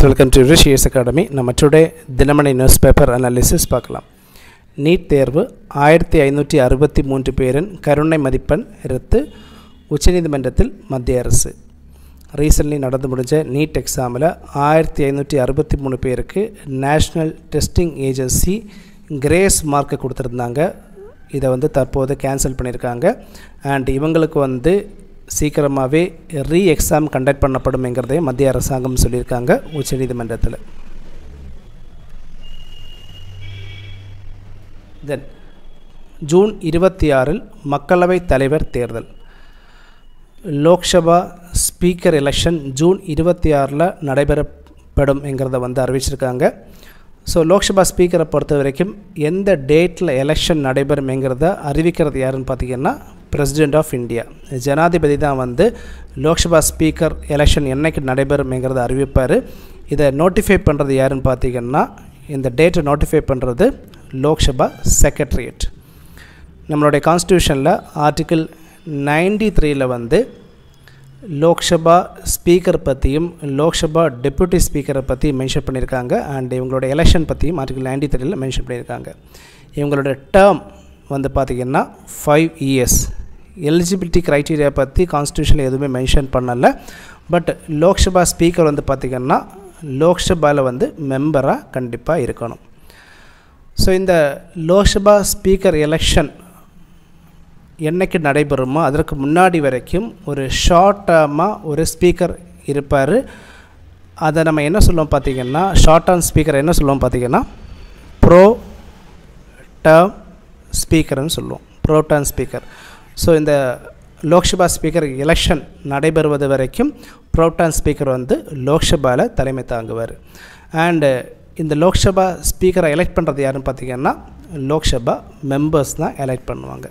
welcome to Rishi Academy. நம்ம today Dinamani news paper analysis பார்க்கலாம். NEET தேர்வு 1563 பேரின் கருணை மதிப்பெண் ரத்து உச்சநீதிமன்றத்தில் மத்திய அரசு. ரீசன்ட்லி நடந்து முடிஞ்ச நீட் எக்ஸாமில் 1563 பேருக்கு நேஷ்னல் டெஸ்டிங் ஏஜென்சி கிரேஸ் மார்க்கை கொடுத்துருந்தாங்க. இதை தற்போது கேன்சல் பண்ணியிருக்காங்க. அண்ட் இவங்களுக்கு சீக்கிரமாகவே ரீ எக்ஸாம் கண்டக்ட் பண்ணப்படும்ங்கிறதையும் மத்திய அரசாங்கம் சொல்லியிருக்காங்க உச்சநீதிமன்றத்தில். தென் ஜூன் 26 மக்களவைத் தலைவர் தேர்தல். லோக்சபா ஸ்பீக்கர் எலெக்ஷன் ஜூன் 26 நடைபெறப்படும் என்கிறத அறிவிச்சிருக்காங்க. ஸோ லோக்சபா ஸ்பீக்கரை பொறுத்த வரைக்கும் எந்த டேட்டில் எலெக்ஷன் நடைபெறும்ங்கிறத அறிவிக்கிறது யாருன்னு பார்த்திங்கன்னா பிரசிடெண்ட் ஆஃப் இந்தியா. ஜனாதிபதி தான் லோக்சபா ஸ்பீக்கர் எலெக்ஷன் என்றைக்கு நடைபெறும்ங்கிறத அறிவிப்பார். இதை நோட்டிஃபை பண்ணுறது யாருன்னு பார்த்திங்கன்னா இந்த டேட்டை நோட்டிஃபை பண்ணுறது லோக்சபா செக்ரட்டரியேட். நம்மளுடைய கான்ஸ்டியூஷனில் ஆர்டிக்கிள் 93 லோக்சபா ஸ்பீக்கர் பற்றியும் லோக்சபா டெப்யூட்டி ஸ்பீக்கரை பற்றி மென்ஷன் பண்ணியிருக்காங்க. அண்ட் இவங்களோட எலெக்ஷன் பற்றியும் ஆர்டிகிள் 93 மென்ஷன் பண்ணியிருக்காங்க. இவங்களோட டேர்ம் பார்த்திங்கன்னா 5 years. எலிஜிபிலிட்டி க்ரைட்டீரியா பற்றி கான்ஸ்டியூஷனில் எதுவுமே மென்ஷன் பண்ணலை. பட் லோக்சபா ஸ்பீக்கர் பார்த்திங்கன்னா லோக்சபாவில் மெம்பராக கண்டிப்பாக இருக்கணும். ஸோ இந்த லோக்சபா ஸ்பீக்கர் எலெக்ஷன் என்றைக்கு நடைபெறுமோ அதற்கு முன்னாடி வரைக்கும் ஒரு ஷார்ட் டேர்மாக ஒரு ஸ்பீக்கர் இருப்பார். அதை நம்ம என்ன சொல்லுவோம் பார்த்திங்கன்னா ஷார்ட் டேர்ம் ஸ்பீக்கர் என்ன சொல்லுவோம் பார்த்திங்கன்னா ப்ரோ டேர்ம் ஸ்பீக்கர்னு சொல்லுவோம். Bro term speaker. ஸோ இந்த லோக்சபா ஸ்பீக்கர் எலெக்ஷன் நடைபெறுவது வரைக்கும் ப்ரோ டேர்ம் ஸ்பீக்கர் லோக்சபாவில் தலைமை தாங்குவார். அண்டு இந்த லோக்சபா ஸ்பீக்கரை எலெக்ட் பண்ணுறது யாருன்னு பார்த்திங்கன்னா லோக்சபா மெம்பர்ஸ் தான் எலெக்ட் பண்ணுவாங்க.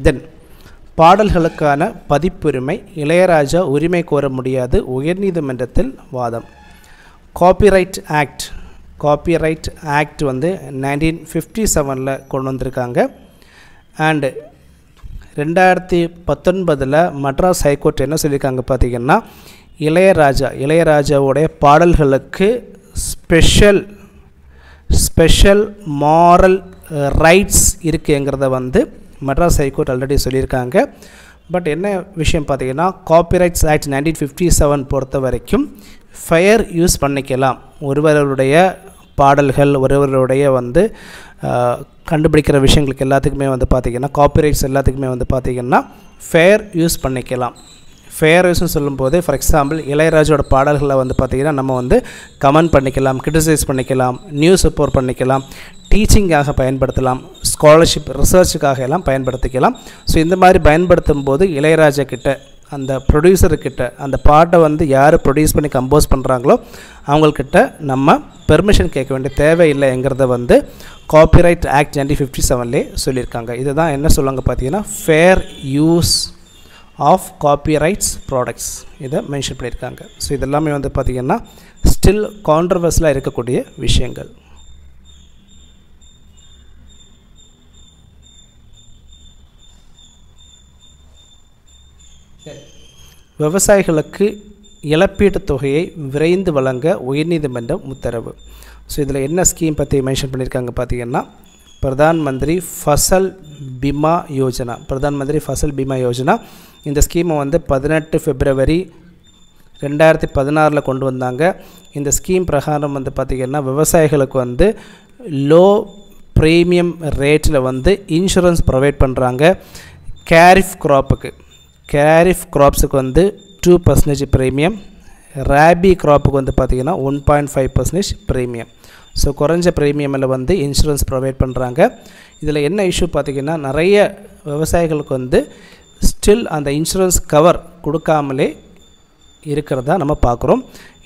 தென் பாடல்களுக்கான பதிப்புரிமை இளையராஜா உரிமை கோர முடியாது உயர்நீதிமன்றத்தில் வாதம். காப்பிரைட் ஆக்ட் 1957 கொண்டு வந்திருக்காங்க. அண்டு 2019 மட்ராஸ் ஹைகோர்ட் என்ன சொல்லியிருக்காங்க பார்த்திங்கன்னா இளையராஜாவுடைய பாடல்களுக்கு ஸ்பெஷல் மாரல் ரைட்ஸ் இருக்குங்கிறத மட்ராஸ் ஹைகோர்ட் ஆல்ரெடி சொல்லியிருக்காங்க. பட் என்ன விஷயம் பார்த்திங்கன்னா காப்பிரைட்ஸ் ஆக்ட் 1957 பொறுத்த வரைக்கும் ஃபயர் யூஸ் பண்ணிக்கலாம். ஒருவருடைய பாடல்கள் ஒருவருடைய கண்டுபிடிக்கிற விஷயங்களுக்கு எல்லாத்துக்குமே பார்த்திங்கன்னா காப்பிரைட்ஸ் எல்லாத்துக்குமே பார்த்திங்கன்னா ஃபயர் யூஸ் பண்ணிக்கலாம். ஃபேர் யூஸ்னு சொல்லும்போது ஃபார் எக்ஸாம்பிள் இளையராஜோட பாடல்களை பார்த்திங்கன்னா நம்ம கமெண்ட் பண்ணிக்கலாம், கிரிட்டிசைஸ் பண்ணிக்கலாம், நியூஸ் ரிப்போர்ட் பண்ணிக்கலாம், டீச்சிங்காக பயன்படுத்தலாம், ஸ்காலர்ஷிப் ரிசர்ச்சுக்காக எல்லாம் பயன்படுத்திக்கலாம். ஸோ இந்த மாதிரி பயன்படுத்தும் போது இளையராஜா கிட்ட அந்த ப்ரொடியூசர்கிட்ட அந்த பாட்டை யார் ப்ரொடியூஸ் பண்ணி கம்போஸ் பண்ணுறாங்களோ அவங்கக்கிட்ட நம்ம பெர்மிஷன் கேட்க வேண்டிய தேவையில்லைங்கிறத காப்பிரைட் ஆக்ட் 1957 சொல்லியிருக்காங்க. இதை தான் என்ன சொல்லுவாங்க பார்த்திங்கன்னா fair use of copyrights products இதை மென்ஷன் பண்ணியிருக்காங்க. ஸோ இதெல்லாமே பார்த்திங்கன்னா ஸ்டில் கான்ட்ரவர்ஸியாக இருக்கக்கூடிய விஷயங்கள். விவசாயிகளுக்கு இழப்பீட்டுத் தொகையை விரைந்து வழங்க உயர்நீதிமன்றம் உத்தரவு. ஸோ இதில் என்ன ஸ்கீம் பற்றி மென்ஷன் பண்ணியிருக்காங்க பார்த்திங்கன்னா பிரதான் மந்திரி ஃபசல் பீமா யோஜனா. இந்த ஸ்கீமை 18 February 2016 கொண்டு வந்தாங்க. இந்த ஸ்கீம் பிரகாரம் பார்த்திங்கன்னா விவசாயிகளுக்கு லோ ப்ரீமியம் ரேட்டில் இன்சூரன்ஸ் ப்ரொவைட் பண்ணுறாங்க. கேரிஃப் க்ராப்ஸுக்கு 2% ப்ரீமியம், ராபி க்ராப்புக்கு பார்த்திங்கன்னா 1.5% ப்ரீமியம். ஸோ குறைஞ்ச ப்ரீமியமில் இன்சூரன்ஸ் ப்ரொவைட் பண்ணுறாங்க. இதில் என்ன இஷ்யூ பார்த்திங்கன்னா நிறைய விவசாயிகளுக்கு ஸ்டில் அந்த இன்சூரன்ஸ் கவர் கொடுக்காமலே இருக்கிறதா நம்ம பார்க்குறோம்.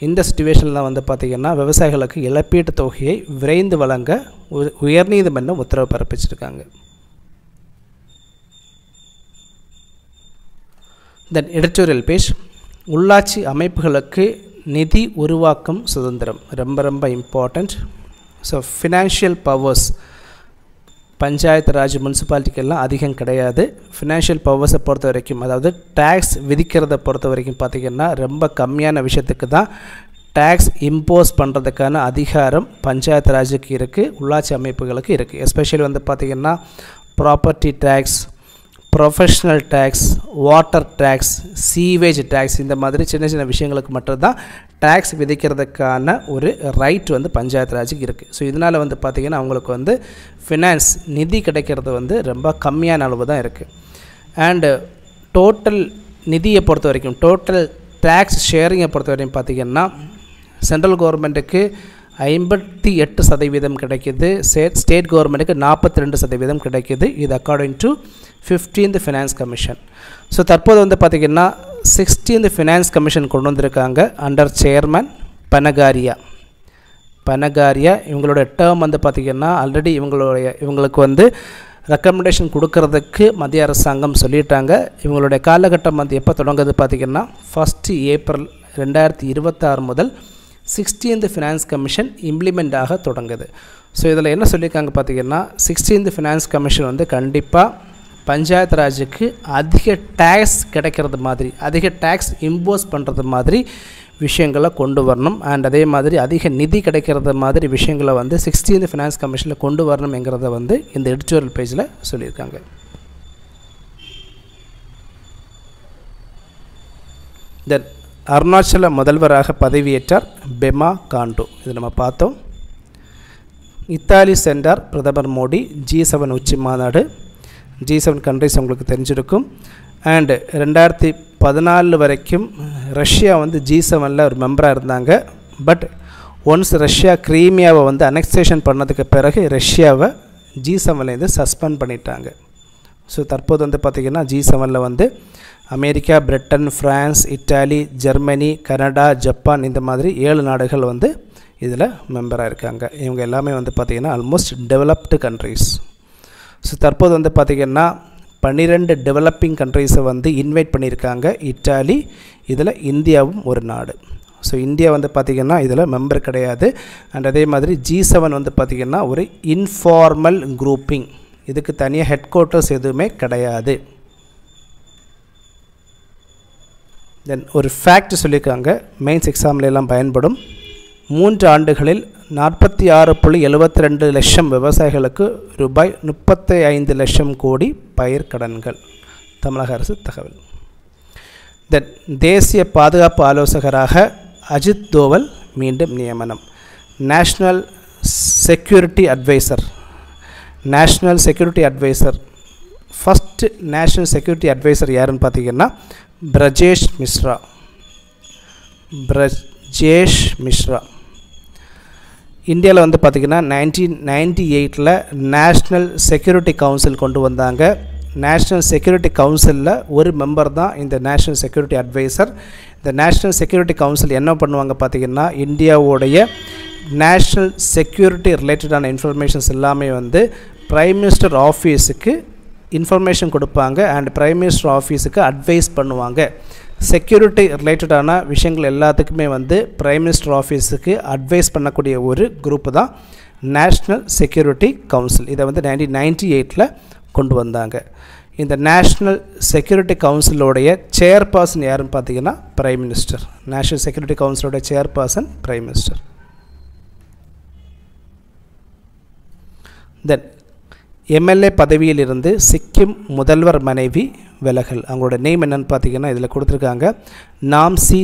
இந்த சிச்சுவேஷனில் பார்த்திங்கன்னா விவசாயிகளுக்கு இழப்பீட்டு தொகையை விரைந்து வழங்க உயர்நீதிமன்றம் உத்தரவு பிறப்பிச்சிருக்காங்க. தென் எடிட்டோரியல் பேஜ். உள்ளாட்சி அமைப்புகளுக்கு நிதி உருவாக்கும் சுதந்திரம் ரொம்ப important. So financial powers panchayat Raj முனிசிபாலிட்டிக்கெல்லாம் அதிகம் கிடையாது. ஃபினான்ஷியல் பவர்ஸை பொறுத்த வரைக்கும், அதாவது டேக்ஸ் விதிக்கிறத பொறுத்த வரைக்கும் பார்த்திங்கன்னா ரொம்ப கம்மியான விஷயத்துக்கு தான் டேக்ஸ் இம்போஸ் பண்ணுறதுக்கான அதிகாரம் பஞ்சாயத்து ராஜுக்கு இருக்குது, உள்ளாட்சி அமைப்புகளுக்கு இருக்குது. எஸ்பெஷலி வந்து பார்த்திங்கன்னா property tax, professional tax, water tax, sewage tax, இந்த மாதிரி சின்ன சின்ன விஷயங்களுக்கு மட்டும்தான் டேக்ஸ் விதிக்கிறதுக்கான ஒரு ரைட் வந்து பஞ்சாயத்து ராஜுக்கு இருக்குது. ஸோ இதனால் வந்து பார்த்திங்கன்னா அவங்களுக்கு வந்து ஃபினான்ஸ் நிதி கிடைக்கிறது வந்து ரொம்ப கம்மியான அளவு தான் இருக்குது. அண்டு டோட்டல் நிதியை பொறுத்த வரைக்கும், டோட்டல் டேக்ஸ் ஷேரிங்கை பொறுத்த வரைக்கும் பார்த்திங்கன்னா சென்ட்ரல் கவர்மெண்ட்டுக்கு 58% கிடைக்கிது, ஸ்டேட் கவர்மெண்ட்டுக்கு 42% கிடைக்கிது. இது according to 15th finance commission. So தற்போது வந்து பார்த்திங்கன்னா 16th ஃபினான்ஸ் கமிஷன் கொண்டு வந்திருக்காங்க அண்டர் சேர்மன் பனகாரியா. இவங்களோட டேர்ம் வந்து பார்த்திங்கன்னா ஆல்ரெடி இவங்களுக்கு வந்து ரெக்கமெண்டேஷன் கொடுக்கறதுக்கு மத்திய அரசாங்கம் சொல்லிட்டாங்க. இவங்களுடைய காலகட்டம் வந்து எப்போ தொடங்குது பார்த்திங்கன்னா 1 ஏப்ரல் 2026 முதல் 16th ஃபினான்ஸ் கமிஷன் இம்ப்ளிமெண்ட் ஆக தொடங்குது. ஸோ இதில் என்ன சொல்லியிருக்காங்க பார்த்திங்கன்னா 16th ஃபினான்ஸ் கமிஷன் வந்து கண்டிப்பாக பஞ்சாயத்து ராஜுக்கு அதிக டேக்ஸ் கிடைக்கிறது மாதிரி, அதிக டேக்ஸ் இம்போஸ் பண்ணுறது மாதிரி விஷயங்களை கொண்டு வரணும். அண்ட் அதே மாதிரி அதிக நிதி கிடைக்கிறது மாதிரி விஷயங்களை வந்து 16th ஃபினான்ஸ் கமிஷனில் கொண்டு வரணுங்கிறத வந்து இந்த எடிட்டோரியல் பேஜில் சொல்லியிருக்காங்க. தென் அருணாச்சல முதல்வராக பதவியேற்றார் பெமா காண்டு. இது நம்ம பார்த்தோம். இத்தாலி சென்றார் பிரதமர் மோடி. G7 உச்சி மாநாடு, G7 கண்ட்ரிஸ் உங்களுக்கு தெரிஞ்சிருக்கும். அண்டு 2014 வரைக்கும் ரஷ்யா வந்து G7ல் ஒரு மெம்பராக இருந்தாங்க. பட் ஒன்ஸ் ரஷ்யா கிரீமியாவை வந்து அனெக்சேஷன் பண்ணதுக்கு பிறகு ரஷ்யாவை G7லேருந்து சஸ்பெண்ட் பண்ணிட்டாங்க. ஸோ தற்போது வந்து பார்த்திங்கன்னா G7ல் வந்து America, Britain, France, Italy, Germany, Canada, Japan, இந்த மாதிரி 7 நாடுகள் வந்து இதில் மெம்பராக இருக்காங்க. இவங்க எல்லாமே வந்து பார்த்திங்கன்னா ஆல்மோஸ்ட் டெவலப்டு கண்ட்ரீஸ். ஸோ தற்போது வந்து பார்த்திங்கன்னா 12 டெவலப்பிங் கண்ட்ரீஸை வந்து இன்வைட் பண்ணியிருக்காங்க இட்டாலி. இதில் இந்தியாவும் ஒரு நாடு. ஸோ இந்தியா வந்து பார்த்திங்கன்னா இதில் மெம்பர் கிடையாது. அண்ட் அதே மாதிரி G7 வந்து பார்த்திங்கன்னா ஒரு இன்ஃபார்மல் குரூப்பிங், இதுக்கு தனியாக ஹெட் குவார்ட்டர்ஸ் எதுவுமே கிடையாது. தென் ஒரு ஃபேக்ட் சொல்லியிருக்காங்க, மெயின்ஸ் எக்ஸாம்லாம் பயன்படும். 3 ஆண்டுகளில் 46.72 லட்சம் விவசாயிகளுக்கு ரூபாய் 35 லட்சம் கோடி பயிர் கடன்கள். தமிழக அரசு தகவல். தென் தேசிய பாதுகாப்பு ஆலோசகராக அஜித் தோவல் மீண்டும் நியமனம். National security advisor first national security advisor யாருன்னு பார்த்தீங்கன்னா பிரஜேஷ் மிஸ்ரா. இந்தியாவில் வந்து பார்த்திங்கன்னா 1998 நேஷ்னல் செக்யூரிட்டி கவுன்சில் கொண்டு வந்தாங்க. நேஷ்னல் செக்யூரிட்டி கவுன்சிலில் ஒரு மெம்பர் தான் இந்த நேஷ்னல் செக்யூரிட்டி அட்வைசர். இந்த நேஷ்னல் செக்யூரிட்டி கவுன்சில் என்ன பண்ணுவாங்க பார்த்திங்கன்னா இந்தியாவுடைய நேஷ்னல் செக்யூரிட்டி ரிலேட்டடான இன்ஃபர்மேஷன்ஸ் எல்லாமே வந்து பிரைம் மினிஸ்டர் ஆஃபீஸுக்கு இன்ஃபர்மேஷன் கொடுப்பாங்க அண்ட் பிரைம் மினிஸ்டர் ஆஃபீஸுக்கு அட்வைஸ் பண்ணுவாங்க. செக்யூரிட்டி ரிலேட்டடான விஷயங்கள் எல்லாத்துக்குமே வந்து பிரைம் மினிஸ்டர் ஆஃபீஸுக்கு அட்வைஸ் பண்ணக்கூடிய ஒரு குரூப்பு தான் நேஷ்னல் செக்யூரிட்டி கவுன்சில். இதை வந்து 1998 கொண்டு வந்தாங்க. இந்த நேஷ்னல் செக்யூரிட்டி கவுன்சிலோடைய சேர்பர்சன் யாருன்னு பார்த்தீங்கன்னா பிரைம் மினிஸ்டர். நேஷ்னல் செக்யூரிட்டி கவுன்சிலோடைய chairperson prime minister. Then MLA பதவியிலிருந்து சிக்கிம் முதல்வர் மனைவி விலகல். அவங்களோட நேம் என்னன்னு பார்த்தீங்கன்னா இதில் கொடுத்துருக்காங்க நாம்சி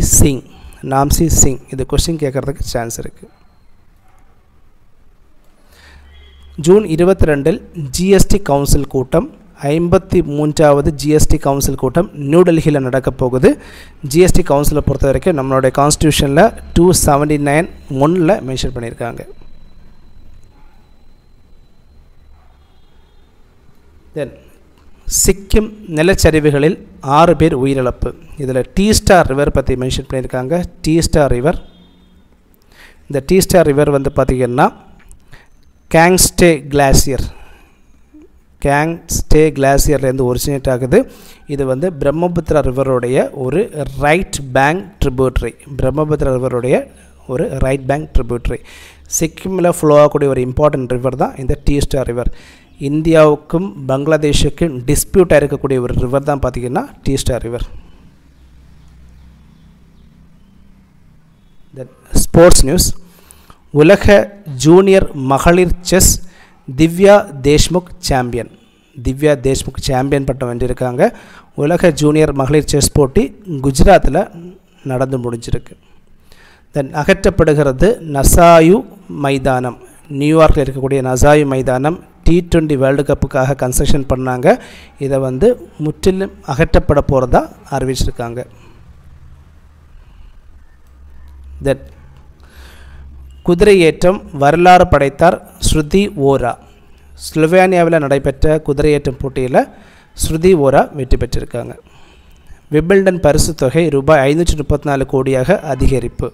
சிங். இது கொஸ்டின் கேட்குறதுக்கு சான்ஸ் இருக்குது. ஜூன் 22 ஜிஎஸ்டி கவுன்சில் கூட்டம், 53வது ஜிஎஸ்டி கவுன்சில் கூட்டம் நியூடெல்லியில் நடக்க போகுது. ஜிஎஸ்டி கவுன்சிலை பொறுத்த வரைக்கும் நம்மளுடைய கான்ஸ்டியூஷனில் 279(1) மென்ஷன் பண்ணியிருக்காங்க. தென் சிக்கிம் நிலச்சரிவுகளில் 6 பேர் உயிரிழப்பு. இதில் டீஸ்டார் ரிவர் பற்றி மென்ஷன் பண்ணியிருக்காங்க. டீஸ்டார் ரிவர், இந்த டீஸ்டார் ரிவர் வந்து பார்த்திங்கன்னா கேங்ஸ்டே கிளாசியர்லேருந்து ஒரிஜினேட் ஆகுது. இது வந்து பிரம்மபுத்திரா ரிவருடைய ஒரு ரைட் பேங்க் ட்ரிபியூட்ரி. சிக்கிமில் ஃப்ளோ ஆகக்கூடிய ஒரு இம்பார்ட்டன்ட் ரிவர் தான் இந்த டீஸ்டார் ரிவர். இந்தியாவுக்கும் பங்களாதேஷுக்கும் டிஸ்பியூட்டாக இருக்கக்கூடிய ஒரு ரிவர் தான் பார்த்திங்கன்னா டீஸ்டா ரிவர். Sports news. உலக ஜூனியர் மகளிர் chess Divya Deshmukh champion. Divya Deshmukh champion பட்டம் வென்றிருக்காங்க. உலக ஜூனியர் மகளிர் செஸ் போட்டி குஜராத்தில் நடந்து முடிஞ்சிருக்கு. தென் அகற்றப்படுகிறது நசாயு மைதானம். நியூயார்க்கில் இருக்கக்கூடிய நசாயு மைதானம் T20 வேர்ல்டு கப்புக்காக கன்ஸ்ட்ரக்ஷன் பண்ணாங்க. இதை முற்றிலும் அகற்றப்பட போகிறதா அறிவிச்சிருக்காங்க. தென் குதிரையேற்றம் வரலாறு படைத்தார் ஸ்ருதி ஓரா. ஸ்லோவேனியாவில் நடைபெற்ற குதிரையேற்றம் போட்டியில் ஸ்ருதி ஓரா வெற்றி பெற்றிருக்காங்க. விம்பிள்டன் பரிசு தொகை ரூபாய் 534 கோடியாக அதிகரிப்பு.